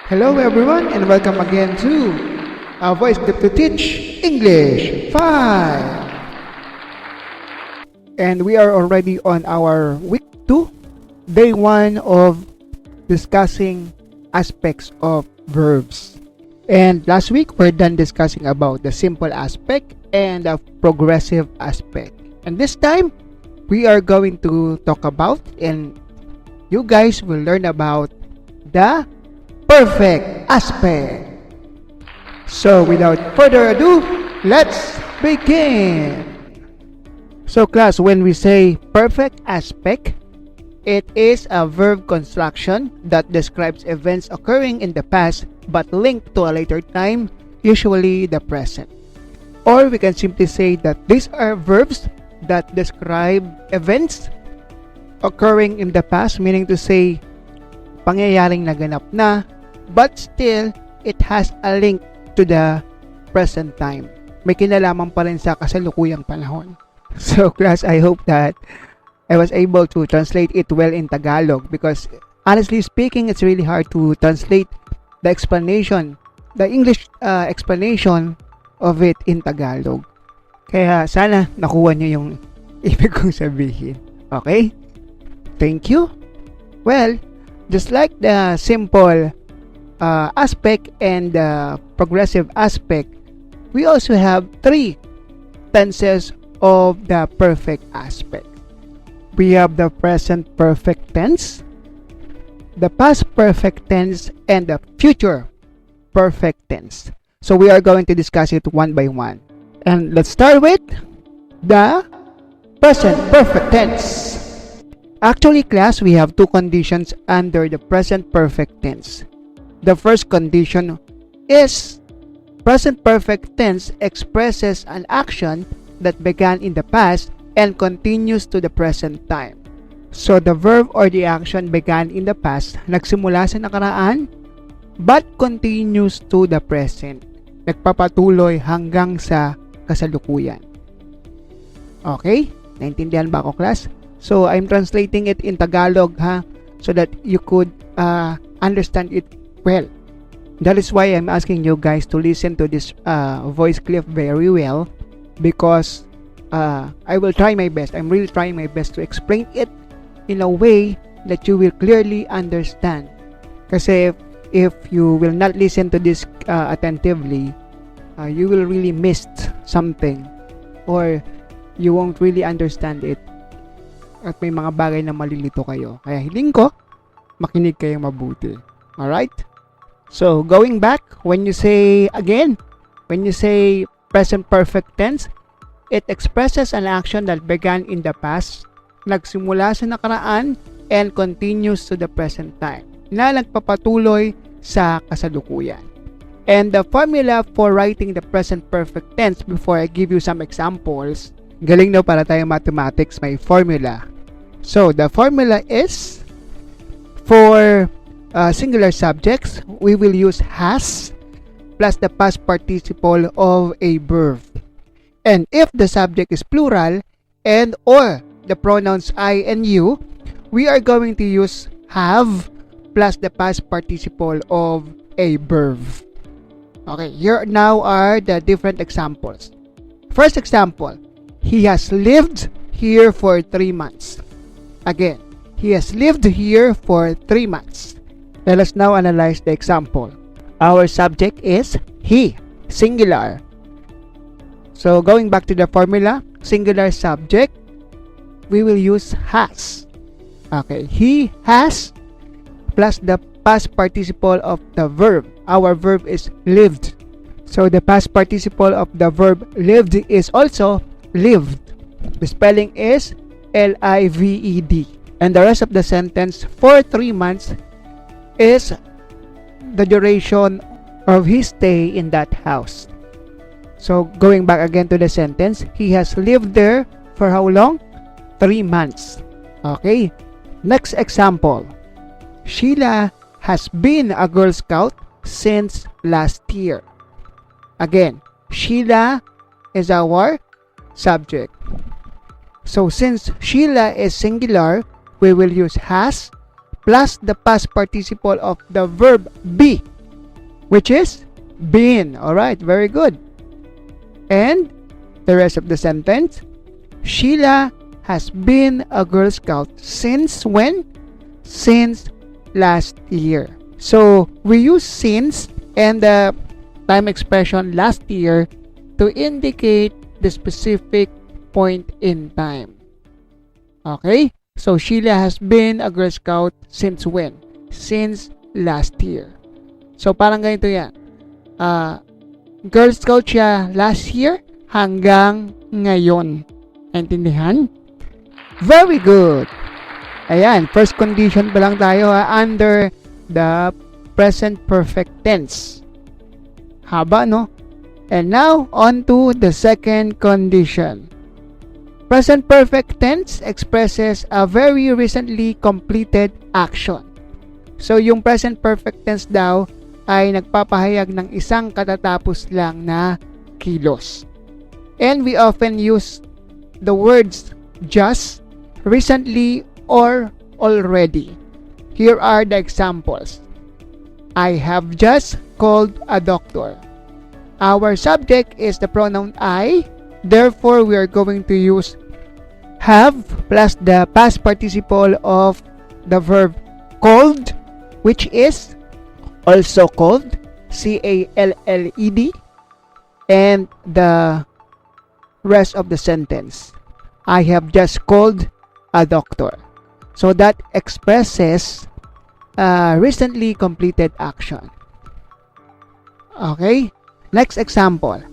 Hello everyone and welcome again to our voice Clip2Teach English 5. And we are already on our week 2, day 1 of discussing aspects of verbs. And last week we're done discussing about the simple aspect and the progressive aspect. And this time we are going to talk about, and you guys will learn about, the perfect aspect. So without further ado, let's begin. So class, when we say perfect aspect, it is a verb construction that describes events occurring in the past but linked to a later time, usually the present. Or we can simply say that these are verbs that describe events occurring in the past, meaning to say pangyayaring naganap na, but still it has a link to the present time. May kinalaman pa rin sa kasalukuyang panahon. So class, I hope that I was able to translate it well in Tagalog, because honestly speaking, it's really hard to translate the explanation, the English explanation of it in Tagalog. Kaya sana nakuha nyo yung ibig kong sabihin. Okay? Thank you. Well, just like the simple aspect and the progressive aspect, we also have 3 tenses of the perfect aspect. We have the present perfect tense, the past perfect tense, and the future perfect tense. So we are going to discuss it one by one. And let's start with the present perfect tense. Actually, class, we have 2 conditions under the present perfect tense. The first condition is present perfect tense expresses an action that began in the past and continues to the present time. So the verb or the action began in the past, nagsimula sa nakaraan, but continues to the present. Nagpapatuloy hanggang sa kasalukuyan. Okay? Naintindihan ba ako, class? So I'm translating it in Tagalog, so that you could understand it well. That is why I'm asking you guys to listen to this voice clip very well, because I will try my best. I'm really trying my best to explain it in a way that you will clearly understand. Kasi if you will not listen to this attentively, you will really miss something, or you won't really understand it, at may mga bagay na malilito kayo. Kaya hiling ko, makinig kayo mabuti. Alright? So, going back, when you say present perfect tense, it expresses an action that began in the past, nagsimula sa nakaraan, and continues to the present time, na nagpapatuloy sa kasalukuyan. And the formula for writing the present perfect tense, before I give you some examples, galing no, para tayo mathematics, may formula. So, the formula is, for singular subjects, we will use has plus the past participle of a verb. And if the subject is plural and or the pronouns I and you, we are going to use have plus the past participle of a verb. Okay, here now are the different examples. First example, he has lived here for 3 months. Again, he has lived here for 3 months. Let us now analyze the example. Our subject is he, singular. So going back to the formula, singular subject, we will use has. Okay, he has plus the past participle of the verb. Our verb is lived. So the past participle of the verb lived is also lived. The spelling is L-I-V-E-D. And the rest of the sentence, for 3 months, is the duration of his stay in that house. So going back again to the sentence, he has lived there for how long? 3 months. Okay. Next example. Sheila has been a Girl Scout since last year. Again, Sheila is our subject. So since Sheila is singular, we will use has plus the past participle of the verb be which is been. Alright, very good. And the rest of the sentence, Sheila has been a Girl Scout since when? Since last year. So we use since and the time expression last year to indicate the specific point in time. Okay? So Sheila has been a Girl Scout since when? Since last year. So parang ganito yan. Girl Scout siya last year hanggang ngayon. Intindihan? Very good. Ayan, first condition pa lang tayo under the present perfect tense. Haba, no? And now, on to the second condition. Present perfect tense expresses a very recently completed action. So, yung present perfect tense daw ay nagpapahayag ng isang katatapos lang na kilos. And we often use the words just, recently, or already. Here are the examples. I have just called a doctor. Our subject is the pronoun I. Therefore, we are going to use have plus the past participle of the verb called, which is also called, C-A-L-L-E-D, and the rest of the sentence. I have just called a doctor. So that expresses recently completed action. Okay? Next example.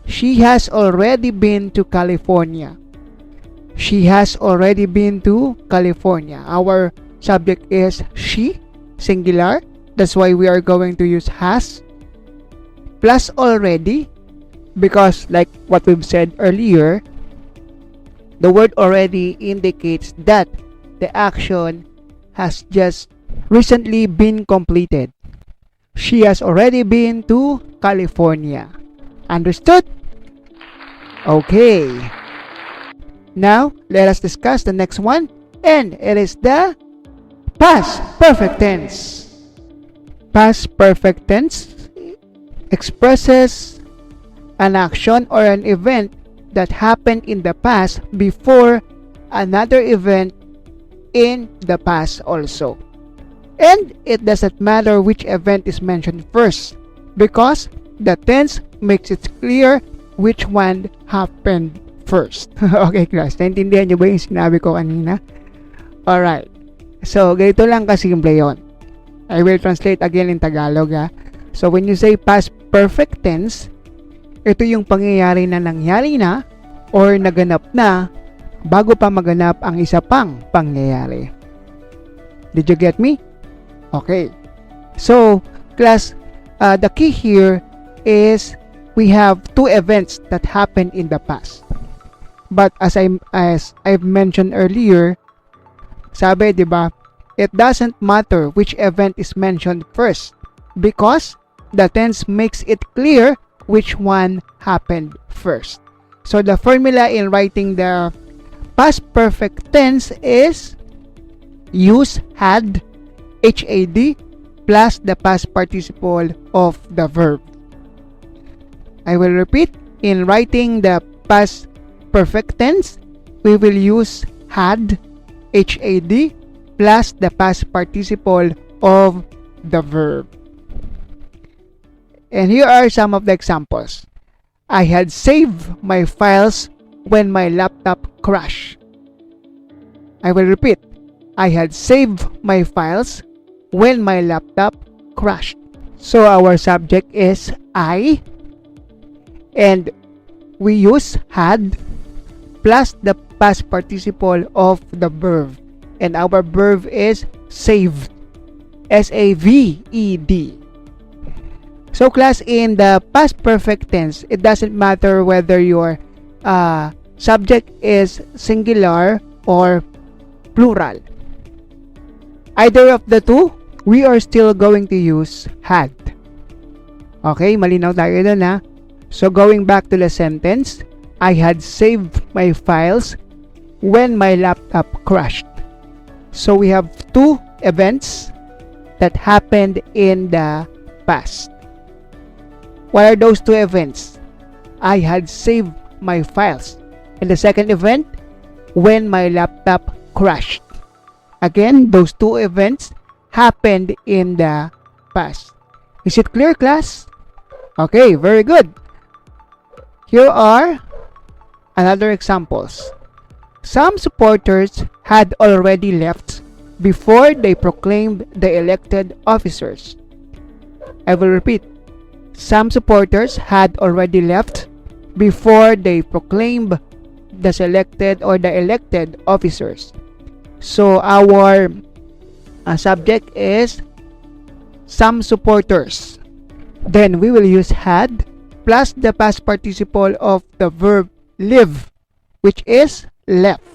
She has already been to California. She has already been to California. Our subject is she, singular. That's why we are going to use has plus already, because like what we've said earlier, the word already indicates that the action has just recently been completed. She has already been to California. Understood? Okay. Now, let us discuss the next one. And it is the past perfect tense. Past perfect tense expresses an action or an event that happened in the past before another event in the past also. And it doesn't matter which event is mentioned first, because the tense makes it clear which one happened first. Okay, class. Naintindihan nyo ba yung sinabi ko kanina? Alright. So, ganito lang kasimple yun. I will translate again in Tagalog, ha. So, when you say past perfect tense, ito yung pangyayari na nangyari na or naganap na bago pa maganap ang isa pang pangyayari. Did you get me? Okay. So, class, the key here is we have two events that happened in the past. But as I've mentioned earlier, sabi, 'di ba, it doesn't matter which event is mentioned first because the tense makes it clear which one happened first. So the formula in writing the past perfect tense is use had, HAD, plus the past participle of the verb. I will repeat. In writing the past perfect tense, we will use had, HAD, plus the past participle of the verb. And here are some of the examples. I had saved my files when my laptop crashed. I will repeat. I had saved my files when my laptop crashed. So our subject is I, and we use had plus the past participle of the verb. And our verb is saved. S-A-V-E-D. So class, in the past perfect tense, it doesn't matter whether your subject is singular or plural. Either of the two, we are still going to use had. Okay, malinaw tayo dun, ha? So going back to the sentence, I had saved my files when my laptop crashed. So we have two events that happened in the past. What are those two events? I had saved my files. And the second event, when my laptop crashed. Again, those two events happened in the past. Is it clear, class? Okay, very good. Here are another examples. Some supporters had already left before they proclaimed the elected officers. I will repeat. Some supporters had already left before they proclaimed the selected or the elected officers. So our subject is some supporters. Then we will use had plus the past participle of the verb live, which is left.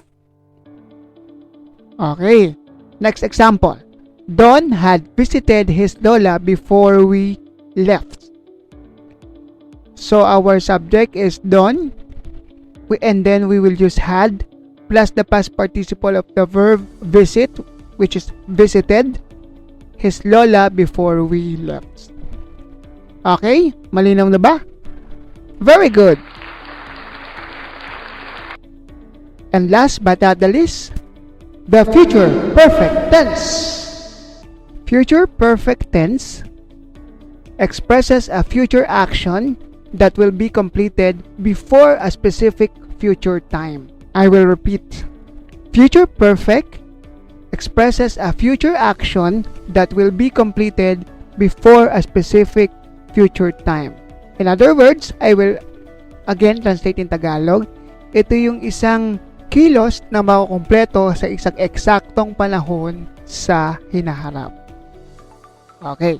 Okay, next example. Don had visited his lola before we left. So our subject is Don, and then we will use had plus the past participle of the verb visit, which is visited his lola before we left. Okay, malinaw na ba? Very good. And last but not the least, the future perfect tense. Future perfect tense expresses a future action that will be completed before a specific future time. I will repeat. Future perfect expresses a future action that will be completed before a specific future time. In other words, I will again translate in Tagalog. Ito yung isang kilos na makukumpleto sa isang eksaktong panahon sa hinaharap. Okay.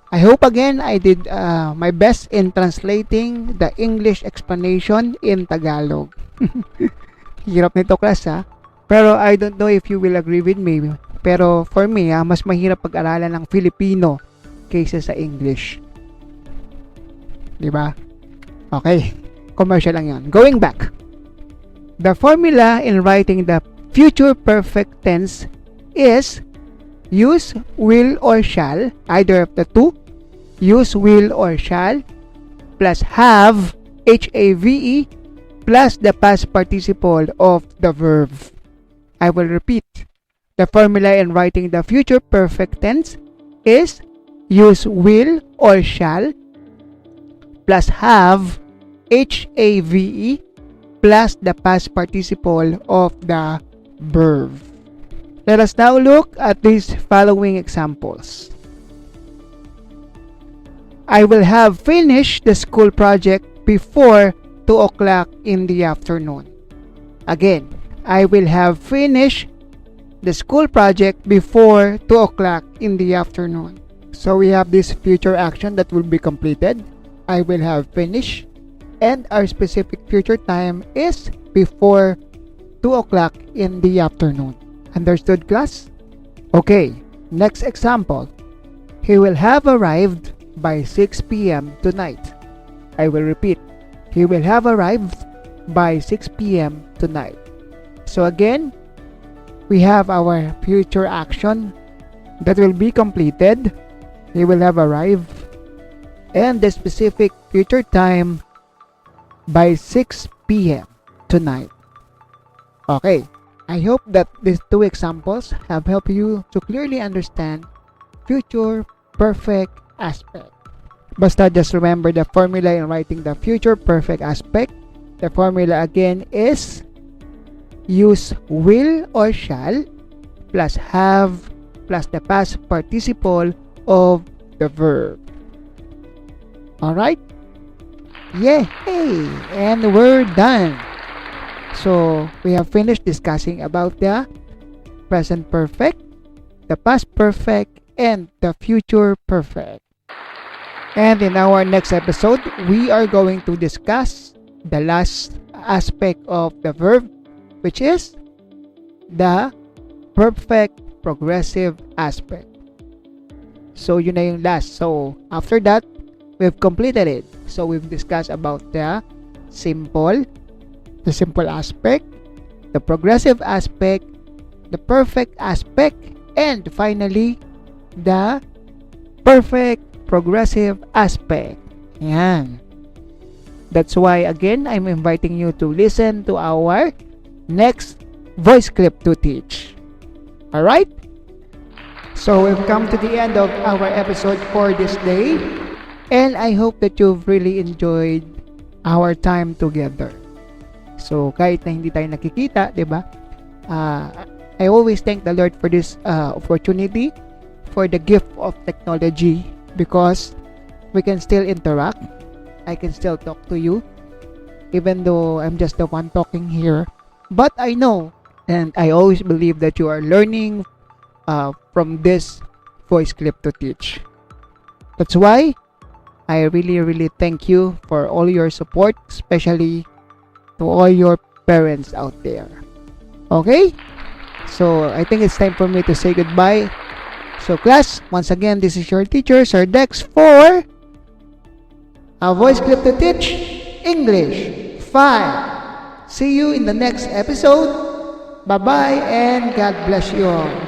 I hope again I did my best in translating the English explanation in Tagalog. Hirap nito, class, ha? Pero I don't know if you will agree with me. Pero for me, mas mahirap pag-aralan ng Filipino kaysa sa English. Diba? Okay. Commercial lang yan. Going back. The formula in writing the future perfect tense is use will or shall, either of the two. Use will or shall plus have, H-A-V-E, plus the past participle of the verb. I will repeat. The formula in writing the future perfect tense is use will or shall plus have, H-A-V-E, plus the past participle of the verb. Let us now look at these following examples. I will have finished the school project before 2 o'clock in the afternoon. Again, I will have finished the school project before 2 o'clock in the afternoon. So we have this future action that will be completed. I will have finished, and our specific future time is before 2 o'clock in the afternoon. Understood, class? Okay, next example. He will have arrived by 6 p.m. tonight. I will repeat. He will have arrived by 6 p.m. tonight. So again, we have our future action that will be completed. He will have arrived, and the specific future time by 6 p.m. tonight. Okay, I hope that these two examples have helped you to clearly understand future perfect aspect. Basta just remember the formula in writing the future perfect aspect. The formula again is use will or shall plus have plus the past participle of the verb. Alright? Yay! And we're done. So, we have finished discussing about the present perfect, the past perfect, and the future perfect. And in our next episode, we are going to discuss the last aspect of the verb, which is the perfect progressive aspect. So, yun na yung last. So, after that, we've completed it. So, we've discussed about the simple aspect, the progressive aspect, the perfect aspect, and finally, the perfect progressive aspect. Yan. That's why, again, I'm inviting you to listen to our next voice clip to teach. Alright? So we've come to the end of our episode for this day. And I hope that you've really enjoyed our time together. So kahit na hindi tayo nakikita, 'di ba? I always thank the Lord for this opportunity, for the gift of technology, because we can still interact. I can still talk to you, even though I'm just the one talking here. But I know, and I always believe that you are learning from this voice clip to teach. That's why I really thank you for all your support, especially to all your parents out there. Okay? So, I think it's time for me to say goodbye. So, class, once again, this is your teacher, Sir Dex, for a voice clip to teach English 5. See you in the next episode. Bye-bye and God bless you all.